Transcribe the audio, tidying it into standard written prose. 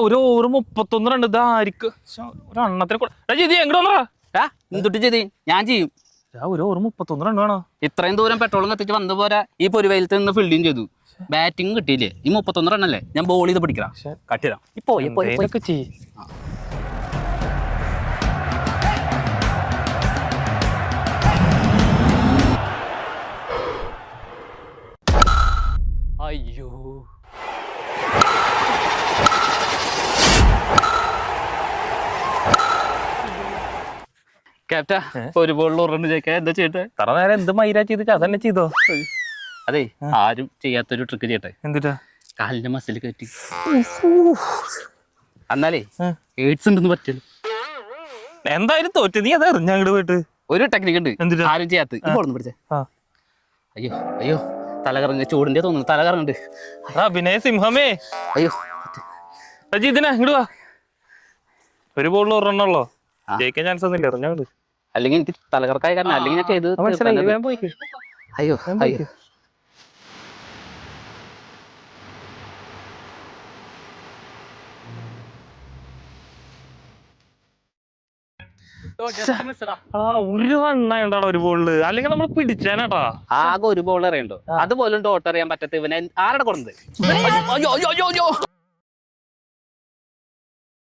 ഒരു over 31 run ഇതായിരിക്കും ഒരു എണ്ണത്തിന് എങ്ങോട്ടാ എന്തുട്ട് ചെയ്ത് ഞാൻ ചെയ്യും. ഒരു ഓവർ 31 റൺ വേണോ? ഇത്രയും ദൂരം പെട്രോളും കത്തിച്ച് വന്നു പോരാ ഈ പൊരുവയിലത്ത് നിന്ന് ഫീൽഡിങ് ചെയ്തു. ബാറ്റിംഗ് കിട്ടിയില്ലേ? ഈ 31 റണ്ണല്ലേ ഞാൻ ബോൾ ചെയ്ത് പിടിക്കണം. കട്ടിടാം ഇപ്പൊ അയ്യോ ക്യാപ്റ്റാ ഒരു ബോളിൽ റൺ ജയിക്കാൻ എന്താ ചെയ്യട്ടെ? തറ നേരം എന്ത് മൈരാ ചെയ്ത് അതന്നെ ചെയ്തോ? അതെ ആരും ചെയ്യാത്തൊരു ട്രിക്ക് ചെയ്യട്ടെ. എന്തിട്ടാ? കാലിന്റെ മസിൽ കയറ്റി എന്നാലേ എയ്ഡ്സ് ഉണ്ടെന്ന് പറ്റില്ല. എന്തായാലും തോറ്റ് നീ അത് എറിഞ്ഞ അങ്ങോട്ട് പോയിട്ട്. ഒരു ടെക്നിക്ക് ഉണ്ട് എന്തിട്ടാ? ആരും ചെയ്യാത്ത. ഇപ്പോൾ പിടിച്ചേ. അയ്യോ അയ്യോ തലകറങ്ങ ചൂടിന്റെ തോന്നുന്നു. തലകറങ്ങുന്നുണ്ട്. അഭിനയ സിംഹമേ. അയ്യോ ഇതിനാ ഇങ്ങോട്ട് വാ. ഒരു ബോളിൽ ഒരെണ്ണുള്ളോ? ജയിക്കാൻ ചാൻസ് ഒന്നുമില്ല. എറിഞ്ഞാണ്ട് അല്ലെങ്കിൽ എനിക്ക് തലകറക്കായ കാരണം അല്ലെങ്കിൽ ഞാൻ ചെയ്ത് അയ്യോ അയ്യോ ഒരു റണ്ണായിട്ടാ ഒരു ബോളില്. അല്ലെങ്കിൽ നമ്മൾ പിടിച്ചാനാട്ടാ. ആകെ ഒരു ബോൾ അറിയണ്ടോ? അതുപോലും ഡോട്ട് അറിയാൻ പറ്റാത്ത ഇവനെ ആരുടെ കൊടുത്തത്?